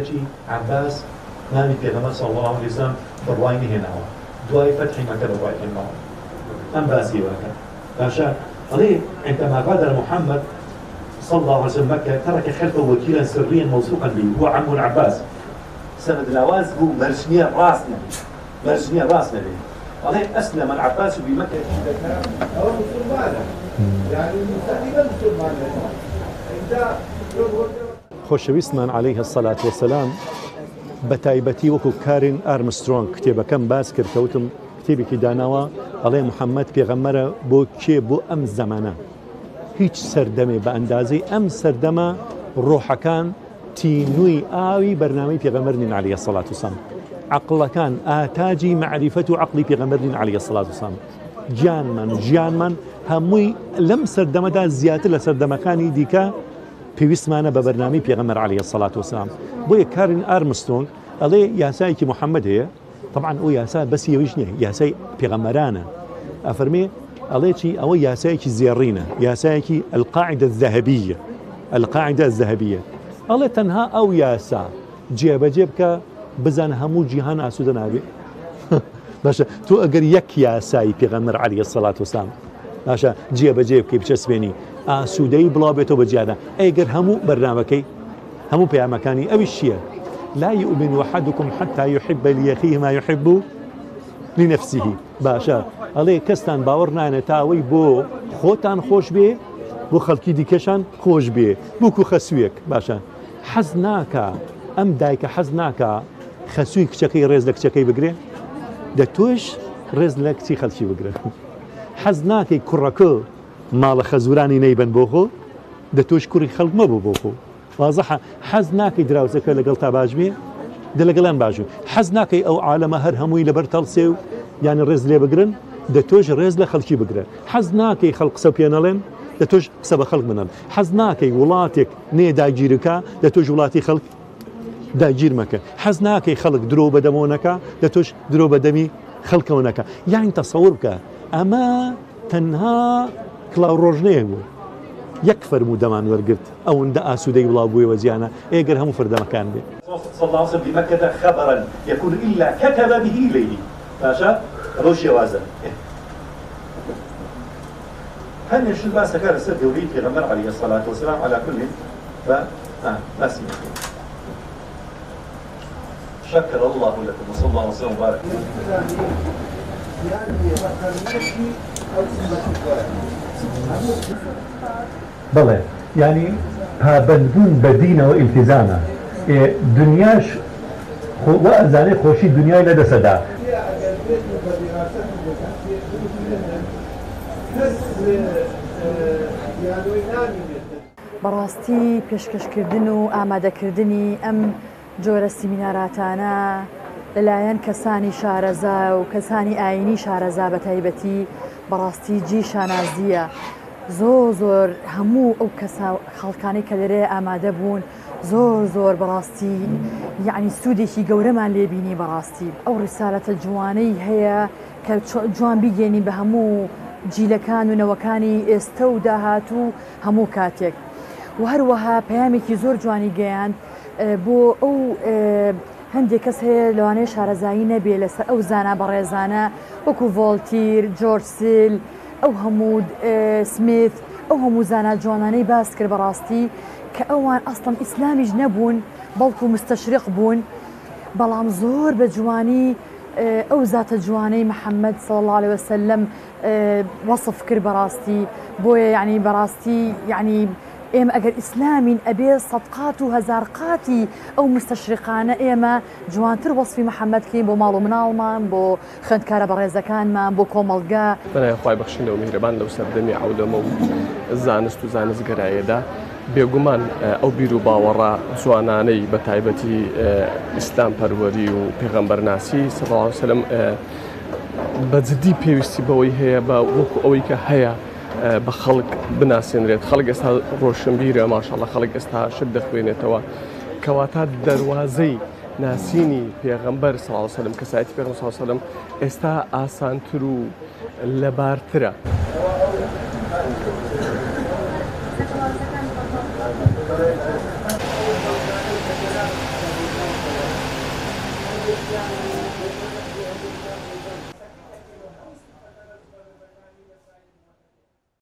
کچی عباس نامی پێغەمبەر صلی الله علیه وسلم بڕوای نهێناوە دوای فتحی مەکە بڕوای هێناوە ئەم باسی وەکە باشە ئەڵێ عندما غادر محمد صلى الله عليه وسلم مكة ترك خلفه وكيلا سريا موثوقا به هو عم العباس سند الأواز هو مرسمية راس نبي مرسمية راس نبي عليه أسلم العباس بمكة هو مسلمان يعني تقريبا مسلمان خۆشەویستمان عليه الصلاة والسلام بەتایبەتی وەکو کارین ئارمسترۆنگ کتێبەکەم باس کرد کەوتم کتێبێکی داناوە ئەڵێ محەممەد پێغەمبەرە بۆ کێ بۆ ئەم زەمانە هیچ سەردەمێ بە ئەندازەی ئەم سەردەمە ڕۆحەکان تینووی ئاوی بەرنامەی پێغەمبەر نین عليه الصلاة والسلام عقلەکان ئاتاجی معریفەت و عقلی پێغەمبەر نین عليه الصلاة والسلام ژیانمان هەمووی لەم سەردەمەدا زیاتر لە سەردەمەکانی دیکە پێویستمانە بە بەرنامەی پێغەمبەر عليه الصلاة والسلام بۆیە کارین ئارمسترۆنگ ئەڵێ یاسایەکی محەممەد هەیە طبعا ئەو یاسا بەسی ئەویش نییە یاسای پێغەمبەرانە ئەفەرمێ ئەڵێ چی ئەوە یاسایەکی زێڕینە یاسایەکی القاعدة الذهبية القاعدة الذهبية ئەڵێ تەنها ئەو یاسا جێبەجێ بکە بزان هەموو جیهان ئاسوودە نابێ باشە تۆ ئەگەر یەک یاسای پێغەمبەر عليه الصلاة والسلام باشە جێبەجێ بکەی بچەسبێنی ئاسوودەی بڵاو بێتەوە بە جیهاندا ئەگەر هەموو بەرنامەکەی هەموو پەیامەکانی ئەویش چییە لا يؤمن أحدكم حتى يحب لأخيه ما يحب لنفسه باشە ئەڵێ کەستان باوەڕ نانێت تا ئەوەی بۆ خۆتان خۆش بێ بۆ خەڵکی دیکەشان خۆش بێ بووکو خەسوویەک باشە حەز ناکە ئەم دایکە حەز ناکە خەسووی کچەکەی ڕێز لە کچەکەی بگرێ دە تۆش ڕێز لە کچی خەڵکی بگرێت حەز ناکەی کوڕەکە ماڵە خەزورانی نەیبەن بۆ خۆ دە تۆش کوڕی خەڵک مەبوو بۆ خۆ وازەحە حەز ناکەی دراوسەکە لەگەڵ تا باش بێ دە لەگەڵیان باشوو حەز ناکەی ئەو عالەمە هەر هەمووی لەبەر تەڵسێ و یانی ڕێز لێ بگرن دە تۆش ڕێز لە خەڵکی بگرێت حەز ناکەی خەڵق قسە پێ نەڵێن دە تۆش قسە بە خەڵک بنەن حەز ناکەی وڵاتێک نێ داگیرەکە دە تۆش وڵاتی خەڵک داگیر مەکە حەز ناکەی خەڵک درۆ بەدەمۆنەکە دە تۆش درۆ بەدەمی خەڵکەوەنەکە یانی تەسەوور بکە ئەمە تەنها کڵاو ڕۆژنەیە بوو یەک فەرموودەمان وەرگرت ئەوەندە ئاسوودەی وڵاو بوویەوە جیانە ئێگەر هەموو فەردەمەکان بێ صلى الله عليه وسلم بمكة خبرا يكون إلا كتب به إليه باشا روش يوازن هل يشد باسا كان السد يوليد في غمر عليه الصلاة والسلام على كل بس شكر الله لكم وصلى الله وسلم وبارك بەڵێ ینی پابەندبوون بە دینەوە ئیلتیزامە دنیاش وە ئەزانێ خۆشی دنیای لەدەسەدا بەڕاستی پێشکەشکردن و ئامادەکردنی ئەم جۆرە سیمیناراتانە لەلایەن کەسانی شارەزا و کەسانی ئاینی شارەزا بە تایبەتی بەڕاستی جی شانازیە زۆر هەموو ئەو خەڵکانی کە لەرێ ئامادە بوون زۆر بەڕاستی یعنی سوودێکی گەورەمان لێبینی بەڕاستی ئەو ڕیسالەتە جوانەی هەیە کە جوان بیگەێنی بە هەموو جیلەکان و نەوەکانی ئێستا و داهات و هەموو کاتێک و هەروەها پەیامێکی زۆر جوانی گەیاند بۆ ئەو هەندێک کەس هەیە لەوانەیە شارەزایی نەبێ لەسەر ئەو زانە بەڕێزانە وەکو ڤۆڵتیر، جۆرج سیل، ئەو هەموو سمیت، ئەو هەموو زانە جوانانەی باس کرد بەڕاستی کە ئەوان ئەسڵەن ئیسلامیش نەبوون بەڵکو مستەشرق بوون بەڵام زۆر بە جوانی ئەو زاتە جوانەی محەممەد صلی الله عليه وسلم وەصف کرد بەڕاستی بۆیە یعنی بەڕاستی یعنی ئێمە ئەگەر ئیسلامین ئەبێ سەدقات و هەزار قاتی ئەو مستەشرقانە ئێمە جوانتر وەصفی محەممەدکەین بۆ ماڵ و مناڵمان بۆ خوێندکارە بەڕێزەکانمان بۆ کۆمەڵگا بەنایخوای بەخشندە و میهرەبان لەو سەردەمی عەولەمە و زانست و زانستگەرایەدا بێگومان ئەو بیر و باوەڕە جوانانەی بە تایبەتی ئیسلام پەروەری و پێغەمبەرناسی صلی الله علیه وسلم بەجددی پێویستی بەوەی هەیە بە وەکو ئەوەی کە هەیە بە خەڵک بناسیێنرێت خەڵک ئێستا ڕۆشنبیرە ماشەڵڵا خەڵک ئێستا شت دەخوێنێتەوە کەواتە دەواازەی ناسینی پێغەمبەر صلی الله علیه وسلم کەسایەتی پێغەمبەر صلی الله علیه وسلم ئێستا ئاسانتر و لەبارترە. يعني